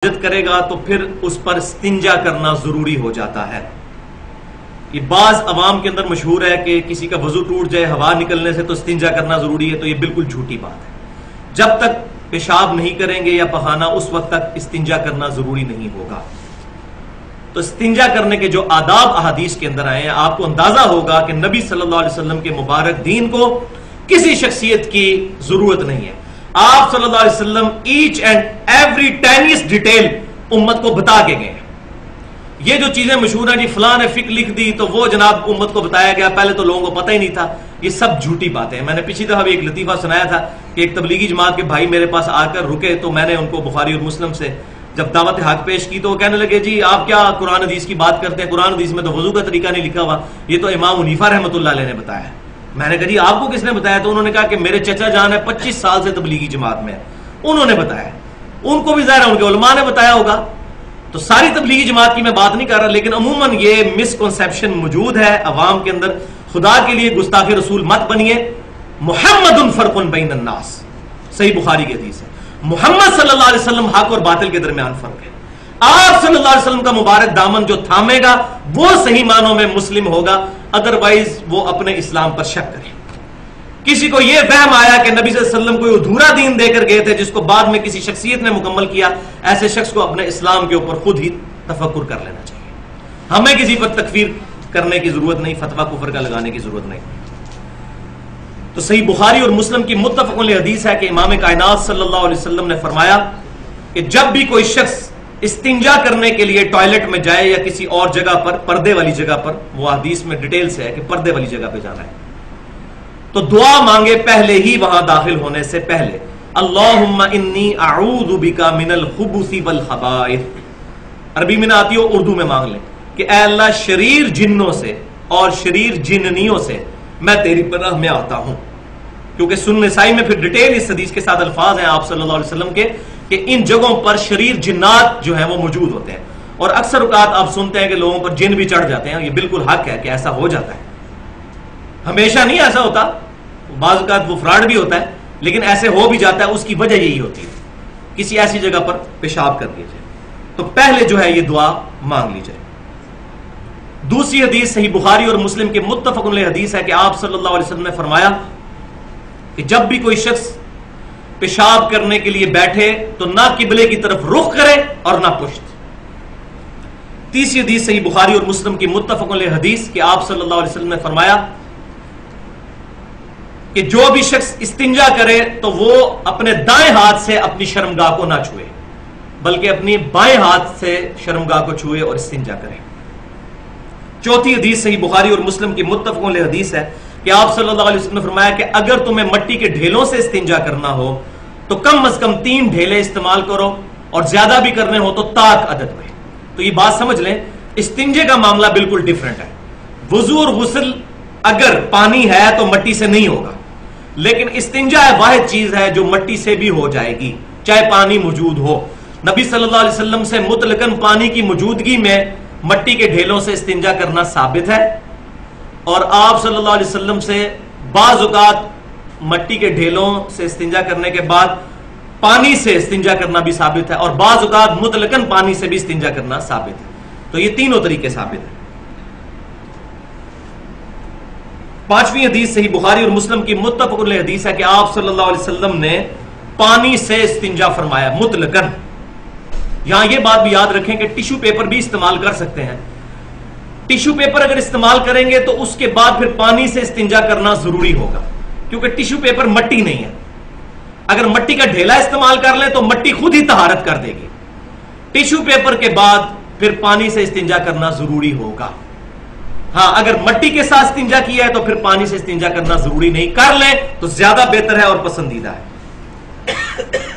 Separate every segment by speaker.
Speaker 1: حاجت کرے گا تو پھر اس پر استنجا کرنا ضروری ہو جاتا ہے۔ یہ بعض عوام کے اندر مشہور ہے کہ کسی کا وضو ٹوٹ جائے ہوا نکلنے سے تو استنجا کرنا ضروری ہے، تو یہ بالکل جھوٹی بات ہے۔ جب تک پیشاب نہیں کریں گے یا پخانہ اس وقت تک استنجا کرنا ضروری نہیں ہوگا۔ تو استنجا کرنے کے جو آداب احادیث کے اندر آئے ہیں، آپ کو اندازہ ہوگا کہ نبی صلی اللہ علیہ وسلم کے مبارک دین کو کسی شخصیت کی ضرورت نہیں ہے۔ آپ صلی اللہ علیہ وسلم ایچ اینڈ ایوری ٹینیس ڈیٹیل امت کو بتا کے گئے ہیں۔ یہ جو چیزیں مشہور ہیں جی فلاں نے فقہ لکھ دی تو وہ جناب امت کو بتایا گیا، پہلے تو لوگوں کو پتہ ہی نہیں تھا، یہ سب جھوٹی باتیں ہیں۔ میں نے پچھلی دفعہ بھی ایک لطیفہ سنایا تھا کہ ایک تبلیغی جماعت کے بھائی میرے پاس آ کر رکے تو میں نے ان کو بخاری اور مسلم سے جب دعوت حق پیش کی تو وہ کہنے لگے جی آپ کیا قرآن حدیث کی بات کرتے ہیں، قرآن حدیث میں تو وضو کا طریقہ نہیں لکھا ہوا، یہ تو امام حنیفہ رحمۃ اللہ علیہ نے بتایا ہے۔ میں نے کہا جی آپ کو کس نے بتایا؟ تو انہوں نے کہا کہ میرے چچا جان ہے 25 سال سے تبلیغی جماعت میں ہے، انہوں نے بتایا، ان کو بھی ظاہر ہے ان کے علماء نے بتایا ہوگا۔ تو ساری تبلیغی جماعت کی میں بات نہیں کر رہا، لیکن عموماً یہ مسکنسیپشن موجود ہے عوام کے اندر۔ خدا کے لیے گستاخ رسول مت بنیے۔ محمد فرق بین الناس، صحیح بخاری کی حدیث ہے، محمد صلی اللہ علیہ وسلم حق اور باطل کے درمیان فرق ہے۔ آپ صلی اللہ علیہ وسلم کا مبارک دامن جو تھامے گا وہ صحیح معنوں میں مسلم ہوگا، ادروائز وہ اپنے اسلام پر شک کرے۔ کسی کو یہ وہم آیا کہ نبی صلی اللہ علیہ وسلم کوئی ادھورا دین دے کر گئے تھے جس کو بعد میں کسی شخصیت نے مکمل کیا، ایسے شخص کو اپنے اسلام کے اوپر خود ہی تفکر کر لینا چاہیے۔ ہمیں کسی پر تکفیر کرنے کی ضرورت نہیں، فتویٰ کفر کا لگانے کی ضرورت نہیں۔ تو صحیح بخاری اور مسلم کی متفق علیہ حدیث ہے کہ امام کائنات صلی اللہ علیہ وسلم نے فرمایا کہ جب بھی کوئی شخص استنجا کرنے کے لیے ٹوائلٹ میں جائے یا کسی اور جگہ پر، پردے والی جگہ پر، وہ حدیث میں ڈیٹیل سے ہے کہ پردے والی جگہ پہ جانا ہے، تو دعا مانگے پہلے ہی وہاں داخل ہونے سے پہلے، اللہم انی اعوذ بک من الخبث والخبائث۔ عربی میں نہ آتی ہو اردو میں مانگ لیں کہ اے اللہ شریر جنوں سے اور شریر جننیوں سے میں تیری پناہ میں آتا ہوں، کیونکہ سنن نسائی میں پھر ڈیٹیل اس حدیث کے ساتھ الفاظ ہیں آپ صلی اللہ علیہ وسلم کے کہ ان جگہوں پر شریر جنات جو ہیں وہ موجود ہوتے ہیں، اور اکثر اوقات آپ سنتے ہیں کہ لوگوں پر جن بھی چڑھ جاتے ہیں، یہ بالکل حق ہے کہ ایسا ہو جاتا ہے، ہمیشہ نہیں ایسا ہوتا، بعض اوقات وہ فراڈ بھی ہوتا ہے، لیکن ایسے ہو بھی جاتا ہے، اس کی وجہ یہی ہوتی ہے کسی ایسی جگہ پر پیشاب کر دیا جائے تو پہلے جو ہے یہ دعا مانگ لی جائے۔ دوسری حدیث صحیح بخاری اور مسلم کے متفق علیہ حدیث ہے کہ آپ صلی اللہ علیہ وسلم نے فرمایا کہ جب بھی کوئی شخص پیشاب کرنے کے لیے بیٹھے تو نہ قبلے کی طرف رخ کرے اور نہ پشت۔ تیسری حدیث صحیح بخاری اور مسلم کی متفق علیہ حدیث کہ آپ صلی اللہ علیہ وسلم نے فرمایا کہ جو بھی شخص استنجا کرے تو وہ اپنے دائیں ہاتھ سے اپنی شرمگاہ کو نہ چھوئے بلکہ اپنی بائیں ہاتھ سے شرمگاہ کو چھوئے اور استنجا کرے۔ چوتھی حدیث صحیح بخاری اور مسلم کی متفق علیہ حدیث ہے کہ آپ صلی اللہ علیہ وسلم نے فرمایا کہ اگر تمہیں مٹی کے ڈھیلوں سے استنجا کرنا ہو تو کم از کم 3 ڈھیلے استعمال کرو، اور زیادہ بھی کرنے ہو تو طاق عدد میں۔ تو یہ بات سمجھ لیں، استنجے کا معاملہ بالکل ڈیفرنٹ ہے۔ وضو اور غسل اگر پانی ہے تو مٹی سے نہیں ہوگا، لیکن استنجا واحد چیز ہے جو مٹی سے بھی ہو جائے گی چاہے پانی موجود ہو۔ نبی صلی اللہ علیہ وسلم سے مطلقاً پانی کی موجودگی میں مٹی کے ڈھیلوں سے استنجا کرنا ثابت ہے، اور آپ صلی اللہ علیہ وسلم سے بعض اوقات مٹی کے ڈھیلوں سے استنجا کرنے کے بعد پانی سے استنجا کرنا بھی ثابت ہے، اور بعض اوقات مطلقاً پانی سے بھی استنجا کرنا ثابت ہے۔ تو یہ تینوں طریقے ثابت ہیں۔ پانچویں حدیث صحیح بخاری اور مسلم کی متفق علیہ حدیث ہے کہ آپ صلی اللہ علیہ وسلم نے پانی سے استنجا فرمایا مطلقاً۔ یہاں یہ بات بھی یاد رکھیں کہ ٹیشو پیپر بھی استعمال کر سکتے ہیں۔ ٹیشو پیپر اگر استعمال کریں گے تو اس کے بعد پھر پانی سے استنجا کرنا ضروری ہوگا، کیونکہ ٹیشو پیپر مٹی نہیں ہے۔ اگر مٹی کا ڈھیلا استعمال کر لیں تو مٹی خود ہی طہارت کر دے گی، ٹیشو پیپر کے بعد پھر پانی سے استنجا کرنا ضروری ہوگا۔ ہاں اگر مٹی کے ساتھ استنجا کیا ہے تو پھر پانی سے استنجا کرنا ضروری نہیں، کر لیں تو زیادہ بہتر ہے اور پسندیدہ ہے۔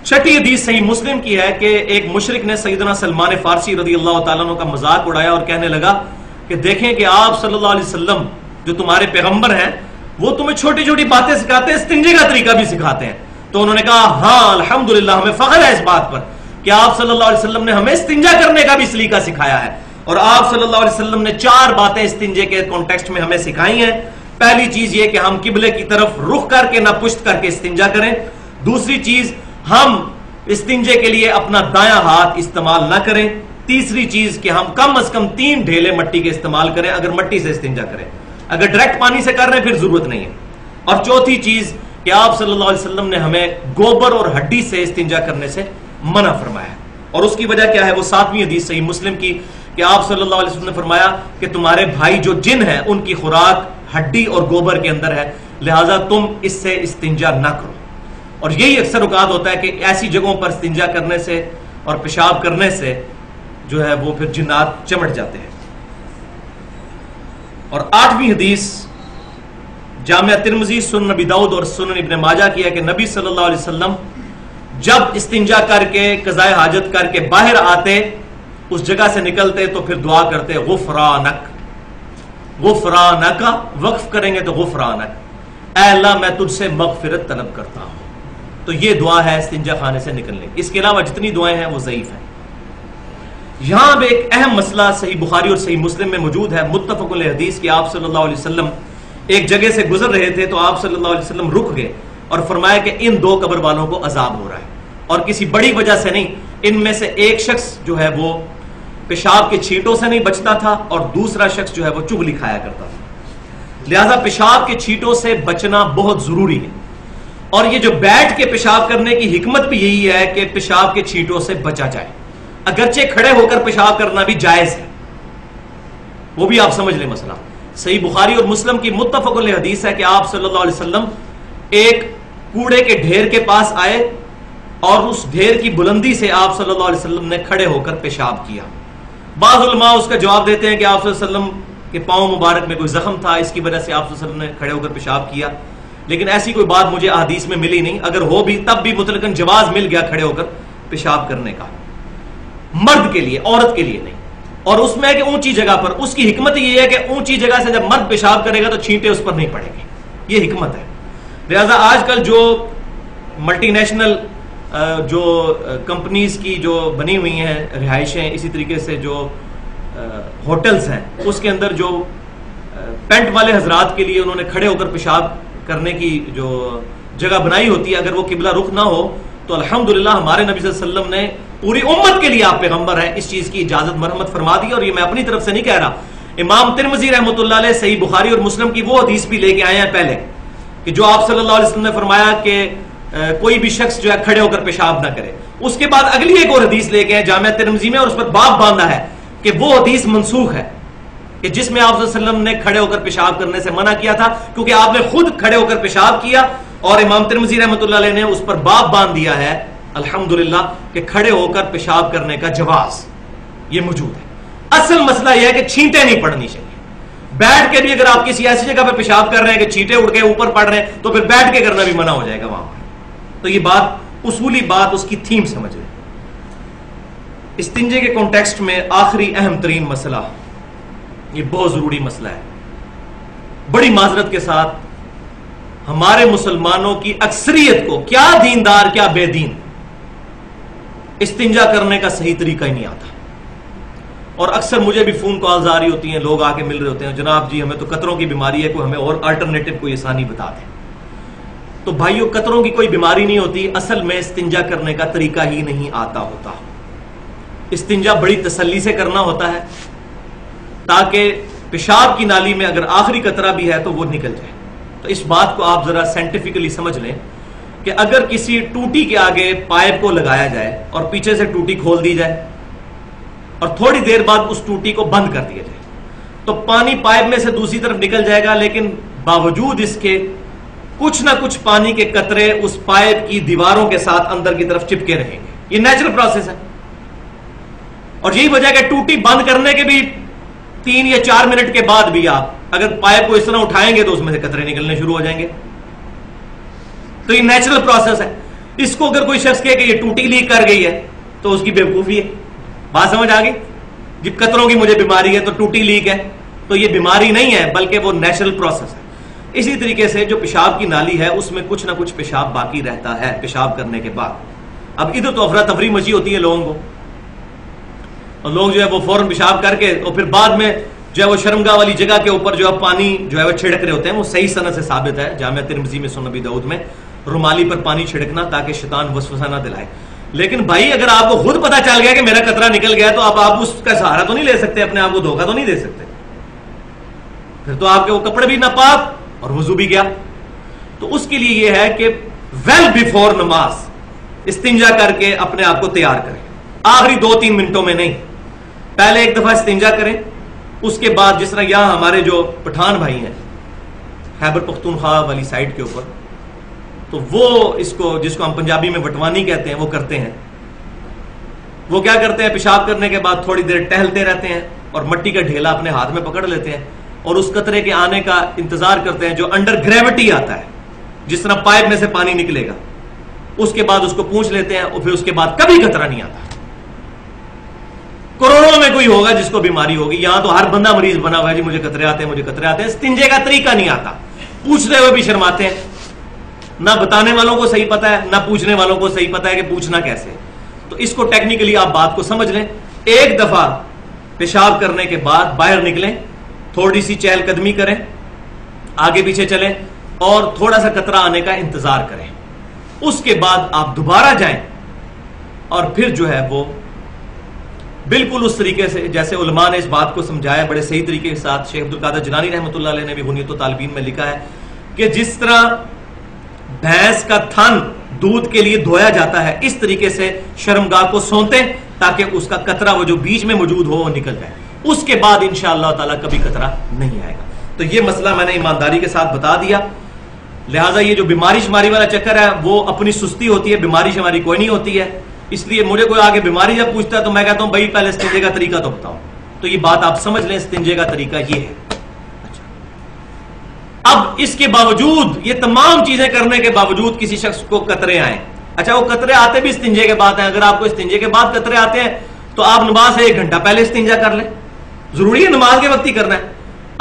Speaker 1: چھٹی حدیث صحیح مسلم کی ہے کہ ایک مشرک نے سیدنا سلمان فارسی رضی اللہ تعالیٰ عنہ کا مذاق اڑایا اور کہنے لگا کہ دیکھیں کہ آپ صلی اللہ علیہ وسلم جو تمہارے پیغمبر ہیں وہ تمہیں چھوٹی چھوٹی باتیں سکھاتے ہیں، استنجے کا طریقہ بھی سکھاتے ہیں۔ تو انہوں نے کہا ہاں الحمدللہ، ہمیں فخر ہے اس بات پر کہ آپ صلی اللہ علیہ وسلم نے ہمیں استنجا کرنے کا بھی سلیقہ سکھایا ہے، اور آپ صلی اللہ علیہ وسلم نے 4 باتیں استنجے کے کانٹیکسٹ میں ہمیں سکھائی ہیں۔ پہلی چیز یہ کہ ہم قبلے کی طرف رخ کر کے نہ پشت کر کے استنجا کریں۔ دوسری چیز ہم استنجے کے لیے اپنا دایاں ہاتھ استعمال نہ کریں. تیسری چیز کہ ہم کم از کم 3 ڈھیلے مٹی کے استعمال کریں اگر مٹی سے استنجا کریں. اگر ڈائریکٹ پانی سے کر رہے ہیں پھر ضرورت نہیں ہے. اور چوتھی چیز کہ آپ صلی اللہ علیہ وسلم نے ہمیں گوبر اور ہڈی سے استنجا کرنے سے منع فرمایا. اور اس کی وجہ کیا ہے؟ وہ 7ویں حدیث صحیح مسلم کی کہ آپ صلی اللہ علیہ وسلم نے فرمایا کہ تمہارے بھائی جو جن ہیں ان کی خوراک ہڈی اور گوبر کے اندر ہے، لہٰذا تم اس سے استنجا نہ کرو. اور یہی اکثر اوقات ہوتا ہے کہ ایسی جگہوں پر استنجا کرنے سے اور پیشاب کرنے سے جو ہے وہ پھر جنات چمٹ جاتے ہیں. اور 8ویں حدیث جامعہ ترمذی، سنن نبی داؤد اور سنن ابن ماجہ کی ہے کہ نبی صلی اللہ علیہ وسلم جب استنجا کر کے قضاء حاجت کر کے باہر آتے، اس جگہ سے نکلتے تو پھر دعا کرتے غفرانک. غفرانک وقف کریں گے تو غفرانک، اے اللہ میں تجھ سے مغفرت طلب کرتا ہوں. تو یہ دعا ہے استنجا خانے سے نکلنے کی. اس کے علاوہ جتنی دعائیں ہیں وہ ضعیف ہیں. یہاں بھی ایک اہم مسئلہ صحیح بخاری اور صحیح مسلم میں موجود ہے، متفق علیہ حدیث کہ آپ صلی اللہ علیہ وسلم ایک جگہ سے گزر رہے تھے تو آپ صلی اللہ علیہ وسلم رک گئے اور فرمایا کہ ان 2 قبر والوں کو عذاب ہو رہا ہے، اور کسی بڑی وجہ سے نہیں. ان میں سے ایک شخص جو ہے وہ پیشاب کے چھینٹوں سے نہیں بچتا تھا اور دوسرا شخص جو ہے وہ چغلی کھایا کرتا تھا. لہذا پیشاب کے چھینٹوں سے بچنا بہت ضروری ہے. اور یہ جو بیٹھ کے پیشاب کرنے کی حکمت بھی یہی ہے کہ پیشاب کے چھینٹوں سے بچا جائے. اگرچہ کھڑے ہو کر پیشاب کرنا بھی جائز ہے، وہ بھی آپ سمجھ لیں مسئلہ. صحیح بخاری اور مسلم کی متفق علیہ حدیث ہے کہ آپ صلی اللہ علیہ وسلم ایک کوڑے کے ڈھیر کے پاس آئے اور اس ڈھیر کی بلندی سے آپ صلی اللہ علیہ وسلم نے کھڑے ہو کر پیشاب کیا. بعض علماء اس کا جواب دیتے ہیں کہ آپ صلی اللہ علیہ وسلم کے پاؤں مبارک میں کوئی زخم تھا، اس کی وجہ سے آپ صلی اللہ علیہ وسلم نے کھڑے ہو کر پیشاب کیا. لیکن ایسی کوئی بات مجھے احادیث میں ملی نہیں. اگر ہو بھی تب بھی مطلقاً جواز مل گیا کھڑے ہو کر پیشاب کرنے کا، مرد کے لیے، عورت کے لیے نہیں. اور اس میں ہے کہ اونچی جگہ پر، اس کی حکمت یہ ہے کہ اونچی جگہ سے جب مرد پیشاب کرے گا تو چھینٹے اس پر نہیں پڑیں گے، یہ حکمت ہے. لہذا آج کل جو ملٹی نیشنل جو کمپنیز کی جو بنی ہوئی ہیں رہائشیں، اسی طریقے سے جو ہوٹلز ہیں، اس کے اندر جو پینٹ والے حضرات کے لیے انہوں نے کھڑے ہو کر پیشاب کرنے کی جو جگہ بنائی ہوتی ہے، اگر وہ قبلہ رخ نہ ہو تو الحمدللہ ہمارے نبی صلی اللہ علیہ وسلم نے پوری امت کے لیے، آپ پیغمبر ہیں، اس چیز کی اجازت مرحمت فرما دی. اور یہ میں اپنی طرف سے نہیں کہہ رہا، امام ترمذی رحمۃ اللہ علیہ صحیح بخاری اور مسلم کی وہ حدیث بھی لے کے آئے ہیں پہلے کہ جو آپ صلی اللہ علیہ وسلم نے فرمایا کہ کوئی بھی شخص جو ہے کھڑے ہو کر پیشاب نہ کرے. اس کے بعد اگلی ایک اور حدیث لے کے آئے جامعہ ترمذی میں، اور اس پر باب باندھا ہے کہ وہ حدیث منسوخ ہے کہ جس میں آپ صلی اللہ علیہ وسلم نے کھڑے ہو کر پیشاب کرنے سے منع کیا تھا، کیونکہ آپ نے خود کھڑے ہو کر پیشاب کیا. اور امام ترمذی رحمۃ اللہ علیہ نے اس پر باب باندھ دیا ہے الحمدللہ کہ کھڑے ہو کر پیشاب کرنے کا جواز یہ موجود ہے. اصل مسئلہ یہ ہے کہ چھینٹیں نہیں پڑنی چاہیے. بیٹھ کے بھی اگر آپ کسی ایسی جگہ پہ پیشاب کر رہے ہیں کہ چھینٹیں اڑ کے اوپر پڑ رہے ہیں تو پھر بیٹھ کے کرنا بھی منع ہو جائے گا وہاں پر. تو یہ بات اصولی بات، اس کی تھیم سمجھ لیں. استنجے کے کانٹیکسٹ میں آخری اہم ترین مسئلہ، یہ بہت ضروری مسئلہ ہے. بڑی معذرت کے ساتھ ہمارے مسلمانوں کی اکثریت کو، کیا دیندار کیا بے دین، استنجا کرنے کا صحیح طریقہ ہی نہیں آتا. اور اکثر مجھے بھی فون کالز آ رہی ہوتی ہیں، لوگ آ کے مل رہے ہوتے ہیں، جناب جی ہمیں تو قطروں کی بیماری ہے، کوئی ہمیں اور الٹرنیٹو کوئی آسانی بتا دیں. تو بھائیو، قطروں کی کوئی بیماری نہیں ہوتی، اصل میں استنجا کرنے کا طریقہ ہی نہیں آتا ہوتا. استنجا بڑی تسلی سے کرنا ہوتا ہے تاکہ پیشاب کی نالی میں اگر آخری قطرہ بھی ہے تو وہ نکل جائے. تو اس بات کو آپ ذرا سائنٹیفکلی سمجھ لیں کہ اگر کسی ٹوٹی کے آگے پائپ کو لگایا جائے اور پیچھے سے ٹوٹی کھول دی جائے اور تھوڑی دیر بعد اس ٹوٹی کو بند کر دیا جائے تو پانی پائپ میں سے دوسری طرف نکل جائے گا، لیکن باوجود اس کے کچھ نہ کچھ پانی کے قطرے اس پائپ کی دیواروں کے ساتھ اندر کی طرف چپکے رہیں گے. یہ نیچرل پروسیس ہے. اور یہی وجہ کہ ٹوٹی بند کرنے کے بھی 3 یا 4 منٹ کے بعد بھی آپ اگر پائپ کو اس طرح اٹھائیں گے تو اس میں سے قطرے نکلنے شروع ہو جائیں گے. تو یہ نیچرل پروسیس ہے. اس کو اگر کوئی شخص کہے کہ یہ ٹوٹی لیک کر گئی ہے تو اس کی بیوقوفی ہے. بات سمجھ آ گئی؟ جب قطروں کی مجھے بیماری ہے تو ٹوٹی لیک ہے، تو یہ بیماری نہیں ہے بلکہ وہ نیچرل پروسیس ہے. اسی طریقے سے جو پیشاب کی نالی ہے اس میں کچھ نہ کچھ پیشاب باقی رہتا ہے پیشاب کرنے کے بعد. اب ادھر تو افراتفری مچی ہوتی ہے لوگوں کو، اور لوگ جو ہے وہ فوراً پیشاب کر کے اور پھر بعد میں جو ہے وہ شرمگاہ والی جگہ کے اوپر جو ہے پانی جو ہے وہ چھڑک رہے ہوتے ہیں. وہ صحیح سند سے ثابت ہے جامعہ ترمذی میں، سنن نبی داؤد میں، رومالی پر پانی چھڑکنا تاکہ شیطان وسوسہ نہ دلائے. لیکن بھائی اگر آپ کو خود پتا چل گیا کہ میرا قطرہ نکل گیا تو آپ اس کا سہارا تو نہیں لے سکتے، اپنے آپ کو دھوکہ تو نہیں دے سکتے، پھر تو آپ کے وہ کپڑے بھی ناپاک اور وضو بھی گیا. تو اس کے لیے یہ ہے کہ ویل بیفور نماز استنجا کر کے اپنے آپ کو تیار کریں. آخری 2-3 منٹوں میں نہیں، پہلے ایک دفعہ استنجا کریں، اس کے بعد جس طرح یہاں ہمارے جو پٹھان بھائی ہیں خیبر پختونخوا والی سائڈ کے اوپر، تو وہ جس کو ہم پنجابی میں وٹوانی کہتے ہیں وہ کرتے ہیں. وہ کیا کرتے ہیں، پیشاب کرنے کے بعد تھوڑی دیر ٹہلتے رہتے ہیں اور مٹی کا ڈھیلا اپنے ہاتھ میں پکڑ لیتے ہیں اور اس قطرے کے آنے کا انتظار کرتے ہیں جو انڈر گریوٹی آتا ہے، جس طرح پائپ میں سے پانی نکلے گا. اس کے بعد اس کو پونچھ لیتے ہیں اور پھر اس کے بعد کبھی قطرہ نہیں آتا. کروڑوں میں کوئی ہوگا جس کو بیماری ہوگی، یہاں تو ہر بندہ مریض بنا ہوا ہے، جی مجھے قطرے آتے ہیں، مجھے قطرے آتے ہیں. استنجے کا طریقہ نہیں آتا، پوچھتے ہوئے بھی شرماتے ہیں. نہ بتانے والوں کو صحیح پتا ہے، نہ پوچھنے والوں کو صحیح پتا ہے کہ پوچھنا کیسے. تو اس کو ٹیکنیکلی آپ بات کو سمجھ لیں. ایک دفعہ پیشاب کرنے کے بعد باہر نکلیں، تھوڑی سی چہل قدمی کریں، آگے پیچھے چلیں اور تھوڑا سا قطرہ آنے کا انتظار کریں. اس کے بعد آپ دوبارہ جائیں اور پھر جو ہے وہ بالکل اس طریقے سے جیسے علماء نے اس بات کو سمجھایا بڑے صحیح طریقے کے ساتھ. شیخ عبدالقادر جیلانی رحمۃ اللہ علیہ نے بھی بنیۃ الطالبین میں لکھا ہے کہ جس طرح بھینس کا تھن دودھ کے لیے دھویا جاتا ہے، اس طریقے سے شرمگاہ کو سونتے تاکہ اس کا قطرہ وہ جو بیچ میں موجود ہو وہ نکل جائے. اس کے بعد انشاءاللہ تعالیٰ کبھی قطرہ نہیں آئے گا. تو یہ مسئلہ میں نے ایمانداری کے ساتھ بتا دیا. لہٰذا یہ جو بیماری شماری والا چکر ہے وہ اپنی سستی ہوتی ہے، بیماری شماری کوئی نہیں ہوتی ہے. اس لیے مجھے کوئی آگے بیماری جب پوچھتا ہے تو میں کہتا ہوں بھائی پہلے استنجے کا طریقہ تو بتاؤ. تو یہ بات آپ سمجھ لیں، استنجے کا طریقہ یہ ہے. اب اس کے باوجود، یہ تمام چیزیں کرنے کے باوجود کسی شخص کو قطرے آئیں، اچھا وہ قطرے آتے بھی استنجے کے بعد ہیں. اگر آپ کو استنجے کے بعد قطرے آتے ہیں تو آپ نماز سے 1 گھنٹہ پہلے استنجا کر لیں. ضروری ہے نماز کے وقت ہی کرنا ہے،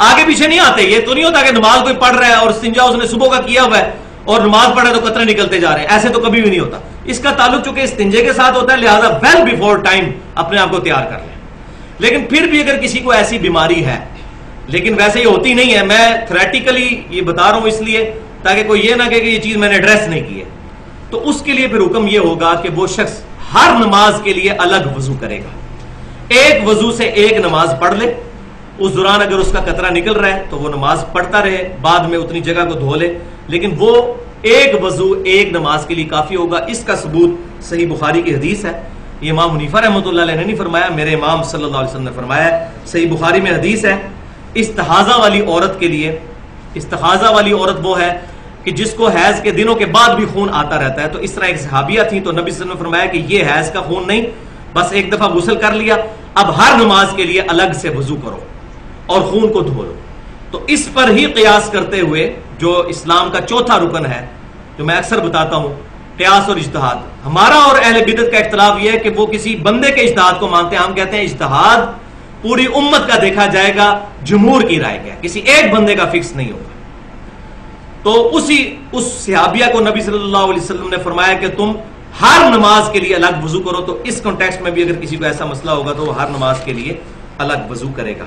Speaker 1: آگے پیچھے نہیں آتے. یہ تو نہیں ہوتا کہ نماز کوئی پڑھ رہا ہے اور استنجا اس نے صبح کا کیا ہوا ہے اور نماز پڑھے تو قطرے نکلتے جا رہے ہیں. ایسے تو کبھی بھی نہیں ہوتا. اس کا تعلق چونکہ استنجے کے ساتھ ہوتا ہے، لہذا ویل بیفور ٹائم اپنے آپ کو تیار کر لیں. لیکن پھر بھی اگر کسی کو ایسی بیماری ہے، لیکن ویسے یہ ہوتی نہیں ہے، میں تھریٹیکلی یہ بتا رہا ہوں اس لیے تاکہ کوئی یہ نہ کہے کہ یہ چیز میں نے ایڈریس نہیں کی ہے، تو اس کے لیے پھر حکم یہ ہوگا کہ وہ شخص ہر نماز کے لیے الگ وضو کرے گا. ایک وضو سے ایک نماز پڑھ لے. اس دوران اگر اس کا قطرہ نکل رہا ہے تو وہ نماز پڑھتا رہے، بعد میں اتنی جگہ کو دھو لے، لیکن وہ ایک وضو ایک نماز کے لیے کافی ہوگا. اس کا ثبوت صحیح بخاری کی حدیث ہے. یہ امام حنیفہ رحمۃ اللہ علیہ نے نہیں فرمایا، میرے امام صلی اللہ علیہ وسلم نے فرمایا. صحیح بخاری میں حدیث ہے. استحاضہ والی عورت کے لیے، استحاضہ والی عورت وہ ہے کہ جس کو حیض کے دنوں کے بعد بھی خون آتا رہتا ہے. تو اس طرح ایک صحابیہ تھی، تو نبی صلی اللہ علیہ وسلم نے فرمایا کہ یہ حیض کا خون نہیں، بس ایک دفعہ غسل کر لیا، اب ہر نماز کے لیے الگ سے وضو کرو اور خون کو دھو لو. تو اس پر ہی قیاس کرتے ہوئے جو اسلام کا چوتھا رکن ہے، جو میں اکثر بتاتا ہوں، قیاس اور اجتہاد. ہمارا اور اہل بدعت کا اختلاف یہ ہے کہ وہ کسی بندے کے اجتہاد کو مانتے ہیں. ہم کہتے ہیں اجتہاد پوری امت کا دیکھا جائے گا، جمہور کی رائے کیا، کسی ایک بندے کا فکس نہیں ہوگا. تو اس صحابیہ کو نبی صلی اللہ علیہ وسلم نے فرمایا کہ تم ہر نماز کے لیے الگ وضو کرو. تو اس کانٹیکسٹ میں بھی اگر کسی کو ایسا مسئلہ ہوگا تو وہ ہر نماز کے لیے الگ وضو کرے گا.